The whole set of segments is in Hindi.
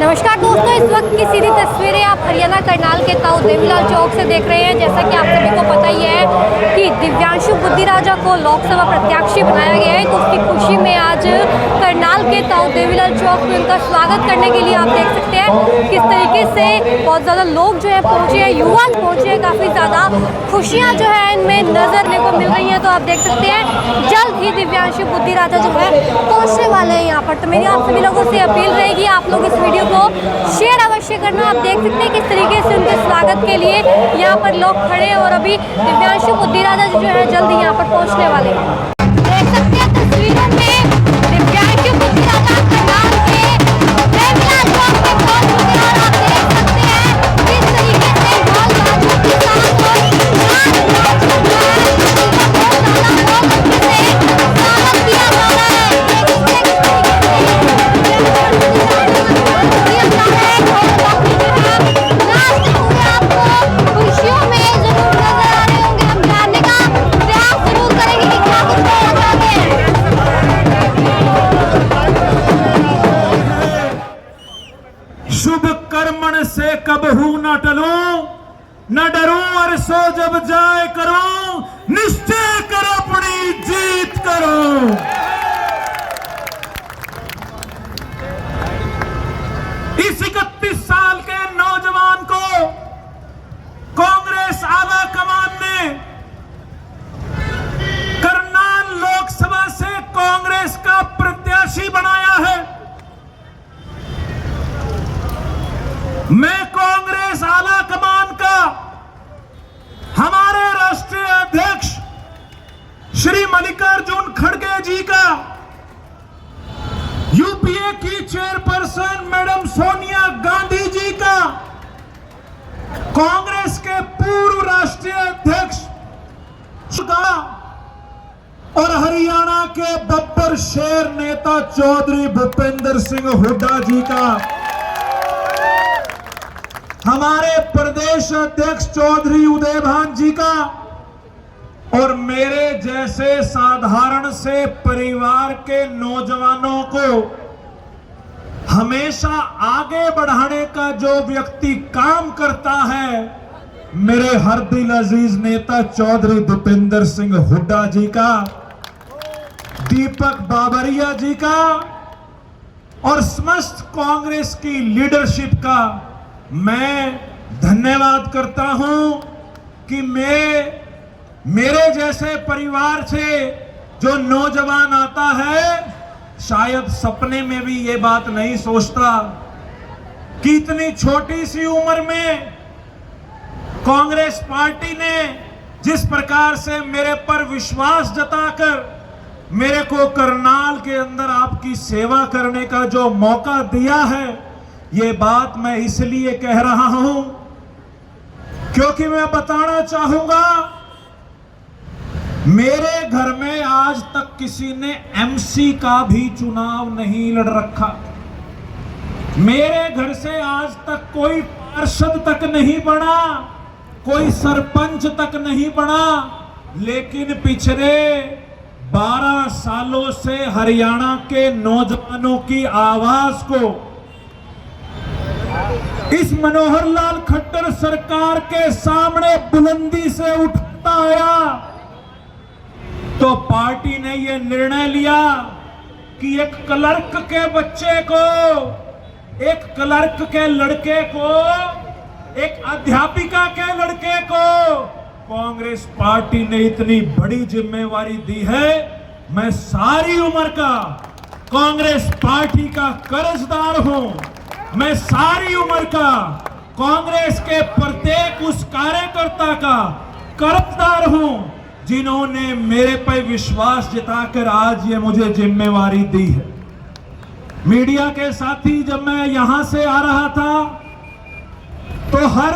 नमस्कार दोस्तों, इस वक्त की सीधी तस्वीरें आप हरियाणा करनाल के ताऊ देवीलाल चौक से देख रहे हैं। जैसा कि आप सभी को पता ही है कि दिव्यांशु बुद्धिराजा को लोकसभा प्रत्याशी बनाया गया है, तो उसकी खुशी में आज करनाल के ताऊ देवीलाल चौक में उनका स्वागत करने के लिए आप देख सकते हैं किस तरीके से बहुत ज़्यादा लोग जो है पहुँचे हैं, युवा पहुँचे हैं। काफ़ी ज़्यादा खुशियाँ जो है इनमें नजरने को मिल रही हैं। तो आप देख सकते हैं जल्द ही दिव्यांशु बुद्धिराजा जो है पहुँचने वाले हैं यहाँ पर। तो मेरी आप सभी लोगों से अपील रहेगी, आप लोग इस वीडियो को शेयर अवश्य करना। आप देख सकते हैं किस तरीके से उनके स्वागत के लिए यहाँ पर लोग खड़े हैं और अभी दिव्यांशु बुद्धिराजा जो है जल्द ही यहाँ पर पहुँचने वाले हैं। देख सकते हैं तस्वीरों में दिव्यांशु बुद्धिराजा करनाल के देवीलाल चौक में पहुँच चुके हैं और आप देख सकते हैं किस तरीके से ढोल बाजों के साथ और नाच नाच कर जो है बहुत ज़्यादा लोग से स्वागत किया जा रहा है। शुभ कर्मण से कबहू न टलूं, न डरूं और सो जब जाए करूं, निश्चय कर अपनी जीत करूं। इस 31 साल के नौजवान को कांग्रेस आला कमान ने करनाल लोकसभा से कांग्रेस का प्रत्याशी बनाया है। मैं कांग्रेस आला कमान का, हमारे राष्ट्रीय अध्यक्ष श्री मल्लिकार्जुन खड़गे जी का, यूपीए की चेयरपर्सन मैडम सोनिया गांधी जी का, कांग्रेस के पूर्व राष्ट्रीय अध्यक्ष और हरियाणा के बब्बर शेर नेता चौधरी भूपेंद्र सिंह हुड्डा जी का, हमारे प्रदेश अध्यक्ष चौधरी उदयभान जी का और मेरे जैसे साधारण से परिवार के नौजवानों को हमेशा आगे बढ़ाने का जो व्यक्ति काम करता है, मेरे हर दिल अजीज नेता चौधरी भूपेंद्र सिंह हुड्डा जी का, दीपक बाबरिया जी का और समस्त कांग्रेस की लीडरशिप का मैं धन्यवाद करता हूं कि मेरे जैसे परिवार से जो नौजवान आता है, शायद सपने में भी ये बात नहीं सोचता कि इतनी छोटी सी उम्र में कांग्रेस पार्टी ने जिस प्रकार से मेरे पर विश्वास जताकर मेरे को करनाल के अंदर आपकी सेवा करने का जो मौका दिया है, ये बात मैं इसलिए कह रहा हूं क्योंकि मैं बताना चाहूंगा, मेरे घर में आज तक किसी ने एमसी का भी चुनाव नहीं लड़ रखा। मेरे घर से आज तक कोई पार्षद तक नहीं बना, कोई सरपंच तक नहीं बना, लेकिन पिछले 12 सालों से हरियाणा के नौजवानों की आवाज को इस मनोहर लाल खट्टर सरकार के सामने बुलंदी से उठाता आया, तो पार्टी ने यह निर्णय लिया कि एक क्लर्क के बच्चे को, एक क्लर्क के लड़के को, एक अध्यापिका के लड़के को कांग्रेस पार्टी ने इतनी बड़ी जिम्मेवारी दी है। मैं सारी उम्र का कांग्रेस पार्टी का कर्जदार हूं। मैं सारी उम्र का कांग्रेस के प्रत्येक उस कार्यकर्ता का कर्जदार हूं जिन्होंने मेरे पर विश्वास जताकर आज ये मुझे जिम्मेवारी दी है। मीडिया के साथी, जब मैं यहां से आ रहा था तो हर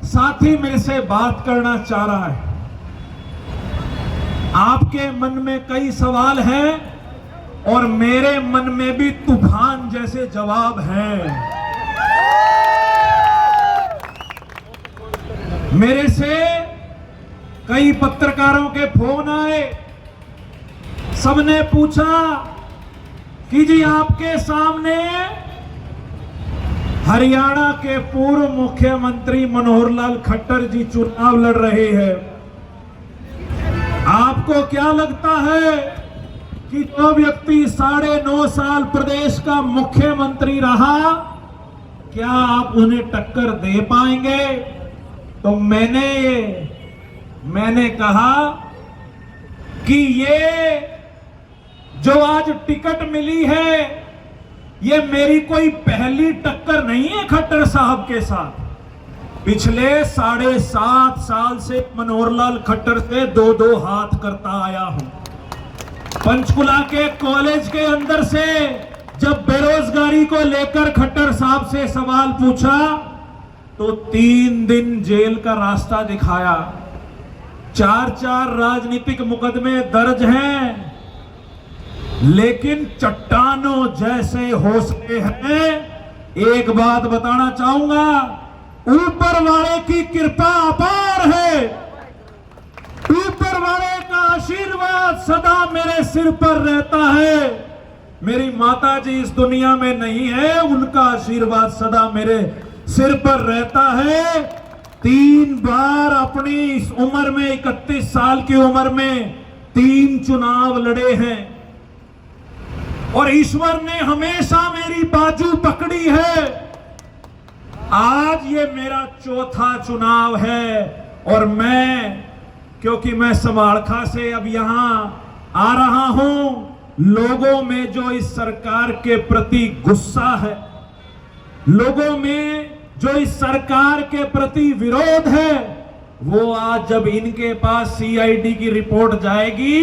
साथी मेरे से बात करना चाह रहा है। आपके मन में कई सवाल हैं और मेरे मन में भी तूफान जैसे जवाब हैं। मेरे से कई पत्रकारों के फोन आए, सबने पूछा कि जी आपके सामने हरियाणा के पूर्व मुख्यमंत्री मनोहर लाल खट्टर जी चुनाव लड़ रहे हैं। आपको क्या लगता है कि जो व्यक्ति 9.5 साल प्रदेश का मुख्यमंत्री रहा, क्या आप उन्हें टक्कर दे पाएंगे? तो मैंने कहा कि ये जो आज टिकट मिली है, ये मेरी कोई पहली टक्कर नहीं है खट्टर साहब के साथ। पिछले 7.5 साल से मनोहर लाल खट्टर से 2-2 हाथ करता आया हूं। पंचकुला के कॉलेज के अंदर से जब बेरोजगारी को लेकर खट्टर साहब से सवाल पूछा तो 3 दिन जेल का रास्ता दिखाया। 4 राजनीतिक मुकदमे दर्ज हैं, लेकिन चट्टानों जैसे हौसले हैं। एक बात बताना चाहूंगा, ऊपर वाले की कृपा अपार है। ऊपर वाले का आशीर्वाद सदा मेरे सिर पर रहता है। मेरी माता जी इस दुनिया में नहीं है, उनका आशीर्वाद सदा मेरे सिर पर रहता है। 3 बार अपनी इस उम्र में, 31 साल की उम्र में 3 चुनाव लड़े हैं और ईश्वर ने हमेशा मेरी बाजू पकड़ी है। आज ये मेरा 4था चुनाव है और क्योंकि मैं समाड़खा से अब यहां आ रहा हूं, लोगों में जो इस सरकार के प्रति गुस्सा है, लोगों में जो इस सरकार के प्रति विरोध है, वो आज जब इनके पास CID की रिपोर्ट जाएगी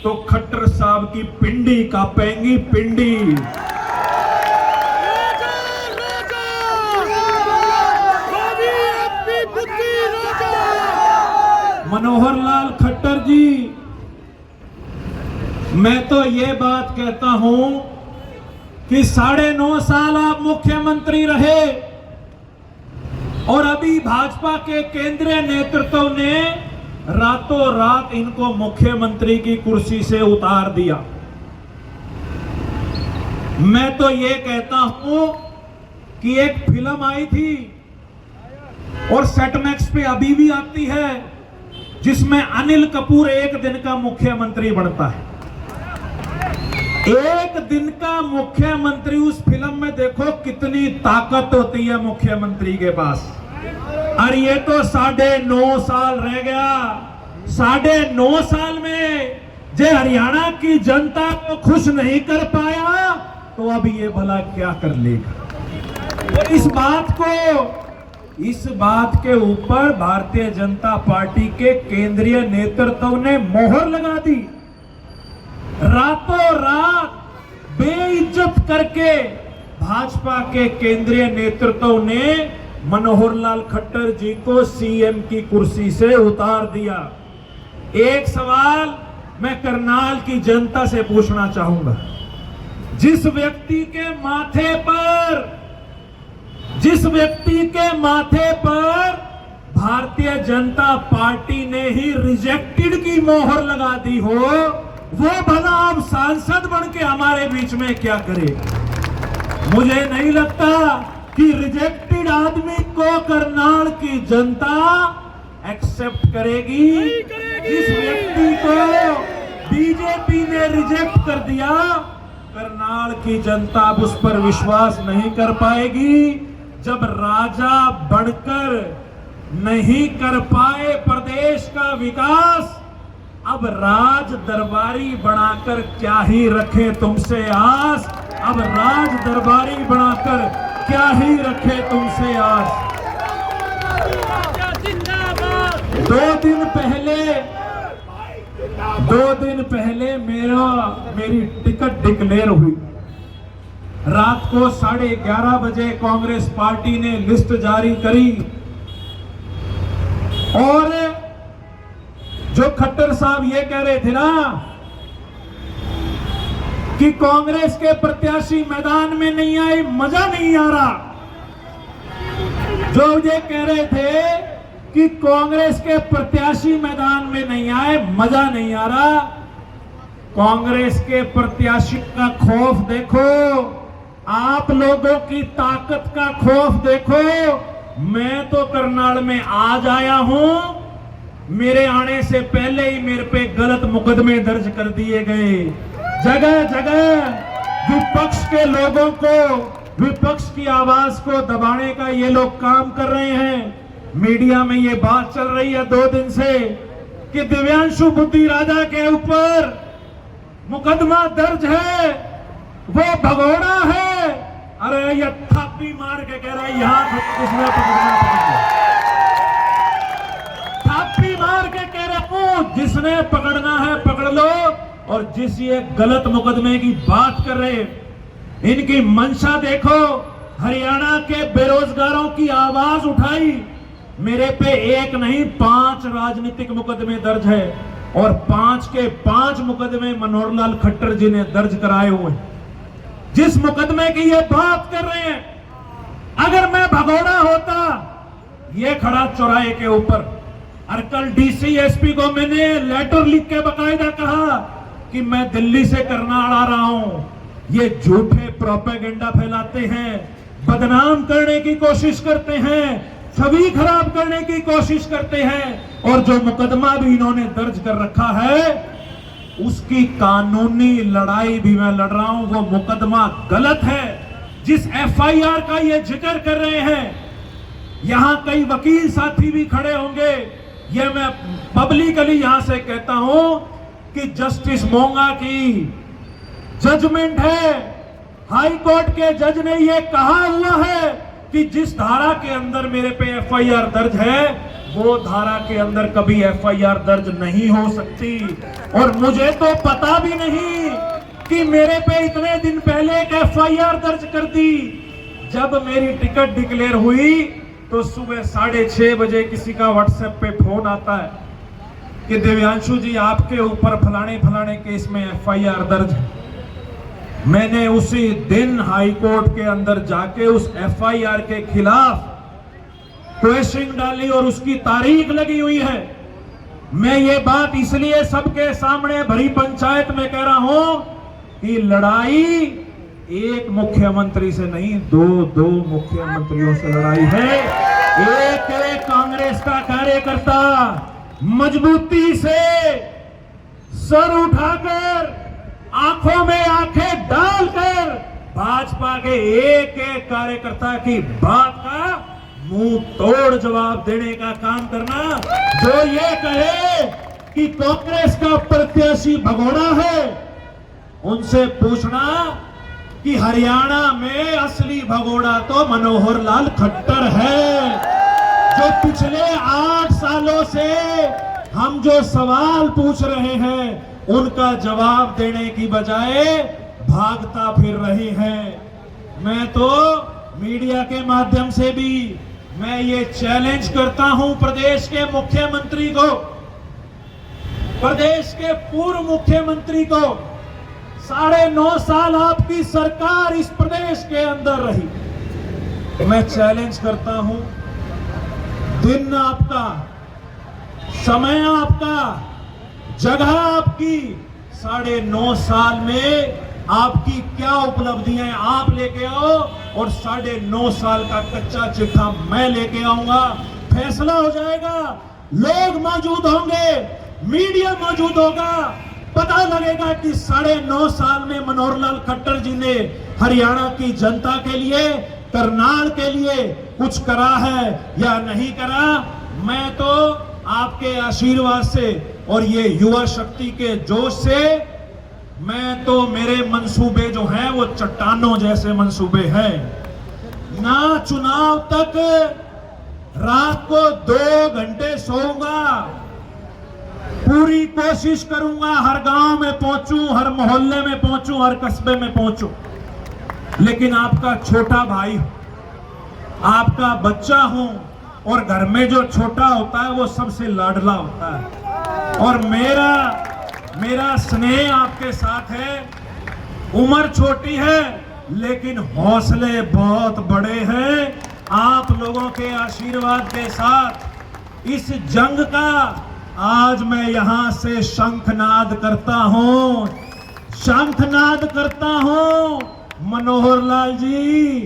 तो खट्टर साहब की पिंडी कांपेंगी, पिंडी। मनोहर लाल खट्टर जी, मैं तो ये बात कहता हूं कि 9.5 साल आप मुख्यमंत्री रहे और अभी भाजपा के केंद्रीय नेतृत्व ने रातों रात इनको मुख्यमंत्री की कुर्सी से उतार दिया। मैं तो ये कहता हूं कि एक फिल्म आई थी और सेटमैक्स पे अभी भी आती है, जिसमें अनिल कपूर एक दिन का मुख्यमंत्री बनता है। एक दिन का मुख्यमंत्री, उस फिल्म में देखो कितनी ताकत होती है मुख्यमंत्री के पास। और ये तो 9.5 साल रह गया। 9.5 साल में जे हरियाणा की जनता को खुश नहीं कर पाया तो अब ये भला क्या कर लेगा। और इस बात के ऊपर भारतीय जनता पार्टी के केंद्रीय नेतृत्व ने मोहर लगा दी। रातों रात बेइज्जत करके भाजपा के केंद्रीय नेतृत्व ने मनोहर लाल खट्टर जी को CM की कुर्सी से उतार दिया। एक सवाल मैं करनाल की जनता से पूछना चाहूंगा, जिस व्यक्ति के माथे पर भारतीय जनता पार्टी ने ही रिजेक्टेड की मोहर लगा दी हो, वो भला अब सांसद बन के हमारे बीच में क्या करे? मुझे नहीं लगता कि रिजेक्टेड आदमी को करनाल की जनता एक्सेप्ट करेगी। जिस व्यक्ति को बीजेपी ने रिजेक्ट कर दिया, करनाल की जनता अब उस पर विश्वास नहीं कर पाएगी। जब राजा बनकर नहीं कर पाए प्रदेश का विकास, अब राज दरबारी बनाकर क्या ही रखे तुमसे आस। अब राज दरबारी बनाकर क्या ही रखे तुमसे आस। 2 दिन पहले मेरी टिकट डिक्लेयर हुई। रात को 11:30 बजे कांग्रेस पार्टी ने लिस्ट जारी करी और जो खट्टर साहब ये कह रहे थे ना कि कांग्रेस के प्रत्याशी मैदान में नहीं आए, मजा नहीं आ रहा। जो ये कह रहे थे कि कांग्रेस के प्रत्याशी मैदान में नहीं आए, मजा नहीं आ रहा। कांग्रेस के प्रत्याशी का खौफ देखो। आप लोगों की ताकत का खौफ देखो। मैं तो करनाल में आज आया हूं, मेरे आने से पहले ही मेरे पे गलत मुकदमे दर्ज कर दिए गए। जगह जगह विपक्ष के लोगों को, विपक्ष की आवाज को दबाने का ये लोग काम कर रहे हैं। मीडिया में ये बात चल रही है 2 दिन से कि दिव्यांशु बुद्धि राजा के ऊपर मुकदमा दर्ज है, वो भगोड़ा है। अरे ये थापी मार के कह रहा है यहां किसने पकड़ना पकड़, थापी मार के कह रहा हूं जिसने पकड़ना है पकड़ लो। और जिस ये गलत मुकदमे की बात कर रहे हैं, इनकी मंशा देखो। हरियाणा के बेरोजगारों की आवाज उठाई, मेरे पे 1 नहीं 5 राजनीतिक मुकदमे दर्ज है और 5 के 5 मुकदमे मनोहर लाल खट्टर जी ने दर्ज कराए हुए। जिस मुकदमे की ये बात कर रहे हैं, अगर मैं भगोड़ा होता, ये खड़ा चौराहे के ऊपर, और कल डीसी एसपी को मैंने लेटर लिख के बकायदा कहा कि मैं दिल्ली से करनाल आ रहा हूं, ये झूठे प्रोपेगेंडा फैलाते हैं, बदनाम करने की कोशिश करते हैं, छवि खराब करने की कोशिश करते हैं। और जो मुकदमा भी इन्होंने दर्ज कर रखा है, उसकी कानूनी लड़ाई भी मैं लड़ रहा हूं। वो मुकदमा गलत है। जिस एफआईआर का ये जिक्र कर रहे हैं, यहां कई वकील साथी भी खड़े होंगे, ये मैं पब्लिकली यहां से कहता हूं कि जस्टिस मोंगा की जजमेंट है, हाई कोर्ट के जज ने यह कहा हुआ है कि जिस धारा के अंदर मेरे पे एफआईआर दर्ज है, वो धारा के अंदर कभी एफआईआर दर्ज नहीं हो सकती। और मुझे तो पता भी नहीं कि मेरे पे इतने दिन पहले एक एफआईआर दर्ज कर दी। जब मेरी टिकट डिक्लेयर हुई तो सुबह 6:30 बजे किसी का व्हाट्सएप पे फोन आता है कि दिव्यांशु जी आपके ऊपर फलाने फलाने केस में एफआईआर दर्ज है। मैंने उसी दिन हाई कोर्ट के अंदर जाके उस एफआईआर के खिलाफ क्वेश्चन डाली और उसकी तारीख लगी हुई है। मैं ये बात इसलिए सबके सामने भरी पंचायत में कह रहा हूं कि लड़ाई एक मुख्यमंत्री से नहीं, 2 मुख्यमंत्रियों से लड़ाई है। एक कांग्रेस का कार्यकर्ता मजबूती से सर उठाकर, आंखों में आंखें डालकर भाजपा के एक कार्यकर्ता की बात का मुंह तोड़ जवाब देने का काम करना। जो ये कहे कि कांग्रेस का प्रत्याशी भगोड़ा है, उनसे पूछना कि हरियाणा में असली भगोड़ा तो मनोहर लाल खट्टर है। जो पिछले 8 सालों से हम जो सवाल पूछ रहे हैं, उनका जवाब देने की बजाय भागता फिर रहे हैं। मैं तो मीडिया के माध्यम से भी मैं ये चैलेंज करता हूं प्रदेश के मुख्यमंत्री को, प्रदेश के पूर्व मुख्यमंत्री को। 9.5 साल आपकी सरकार इस प्रदेश के अंदर रही। मैं चैलेंज करता हूं, दिन आपका, समय आपका, जगह आपकी, 9.5 साल में आपकी क्या उपलब्धियां आप लेके आओ और 9.5 साल का कच्चा चिट्ठा मैं लेके आऊंगा। फैसला हो जाएगा, लोग मौजूद होंगे, मीडिया मौजूद होगा, पता लगेगा कि 9.5 साल में मनोहर लाल खट्टर जी ने हरियाणा की जनता के लिए, करनाल के लिए कुछ करा है या नहीं करा। मैं तो आपके आशीर्वाद से और ये युवा शक्ति के जोश से, मैं तो, मेरे मंसूबे जो हैं वो चट्टानों जैसे मंसूबे हैं। ना चुनाव तक रात को 2 घंटे सोऊंगा, पूरी कोशिश करूंगा हर गांव में पहुंचूं, हर मोहल्ले में पहुंचूं, हर कस्बे में पहुंचूं। लेकिन आपका छोटा भाई, आपका बच्चा हूं, और घर में जो छोटा होता है वो सबसे लाडला होता है। और मेरा स्नेह आपके साथ है। उम्र छोटी है लेकिन हौसले बहुत बड़े हैं। आप लोगों के आशीर्वाद के साथ इस जंग का आज मैं यहां से शंखनाद करता हूं, शंखनाद करता हूं मनोहर लाल जी,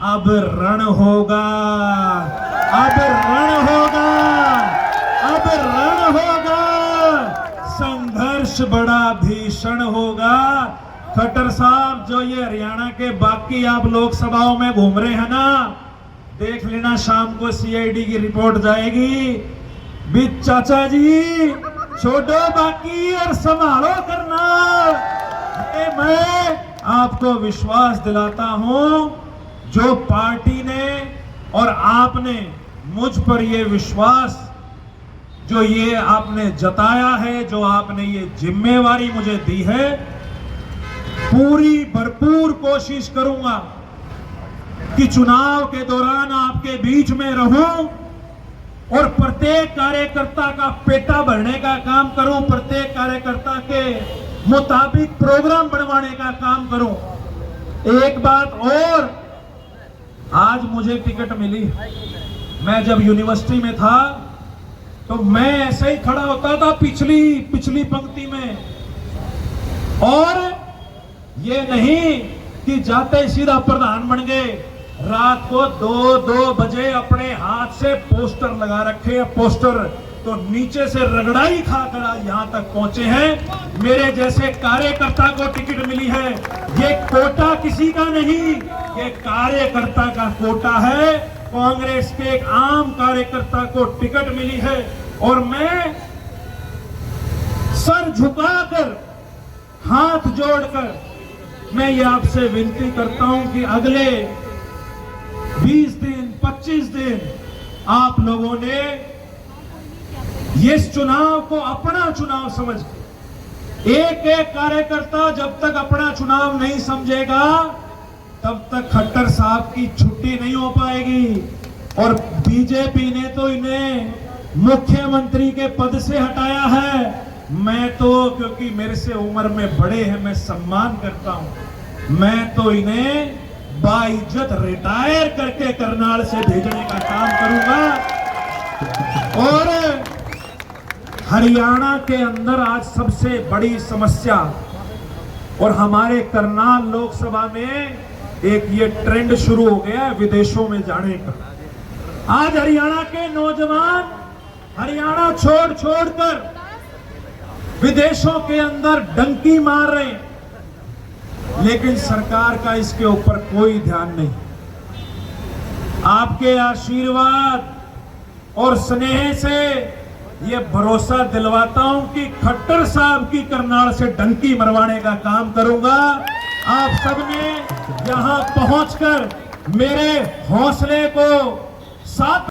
अब रण होगा, अब रण होगा, अब रण होगा, संघर्ष बड़ा भीषण होगा। खट्टर साहब, जो ये हरियाणा के बाकी आप लोकसभाओं में घूम रहे हैं ना, देख लेना शाम को सीआईडी की रिपोर्ट जाएगी। भी चाचा जी छोड़ो बाकी और संभालो करनाल। मैं आपको विश्वास दिलाता हूं, जो पार्टी ने और आपने मुझ पर ये विश्वास, जो ये आपने जताया है, जो आपने ये जिम्मेवारी मुझे दी है, पूरी भरपूर कोशिश करूंगा कि चुनाव के दौरान आपके बीच में रहूं और प्रत्येक कार्यकर्ता का पेटा भरने का काम करूं, प्रत्येक कार्यकर्ता के मुताबिक प्रोग्राम बनवाने का काम करूं। एक बात और, आज मुझे टिकट मिली। मैं जब यूनिवर्सिटी में था तो मैं ऐसे ही खड़ा होता था पिछली पंक्ति में, और ये नहीं कि जाते ही सीधा प्रधान बन गए। रात को 2-2 बजे अपने हाथ से पोस्टर लगा रखे हैं, पोस्टर तो नीचे से रगड़ाई खाकर आज यहां तक पहुंचे हैं। मेरे जैसे कार्यकर्ता को टिकट मिली है, ये कोटा किसी का नहीं, ये कार्यकर्ता का कोटा है। कांग्रेस के एक आम कार्यकर्ता को टिकट मिली है और मैं सर झुकाकर, हाथ जोड़कर मैं ये आपसे विनती करता हूं कि अगले 20 दिन 25 दिन आप लोगों ने इस चुनाव को अपना चुनाव समझ, एक एक कार्यकर्ता जब तक अपना चुनाव नहीं समझेगा तब तक खट्टर साहब की छुट्टी नहीं हो पाएगी। और बीजेपी ने तो इन्हें मुख्यमंत्री के पद से हटाया है। मैं तो, क्योंकि मेरे से उम्र में बड़े हैं, मैं सम्मान करता हूं, मैं तो इन्हें बाइज्जत रिटायर करके करनाल से भेजने का काम करूंगा। और हरियाणा के अंदर आज सबसे बड़ी समस्या, और हमारे करनाल लोकसभा में एक ये ट्रेंड शुरू हो गया है विदेशों में जाने का। आज हरियाणा के नौजवान हरियाणा छोड़ कर विदेशों के अंदर डंकी मार रहे हैं, लेकिन सरकार का इसके ऊपर कोई ध्यान नहीं। आपके आशीर्वाद और स्नेह से ये भरोसा दिलवाता हूं कि खट्टर साहब की करनाल से डंकी मरवाने का काम करूंगा। आप सबने यहां पहुंचकर मेरे हौसले को साथ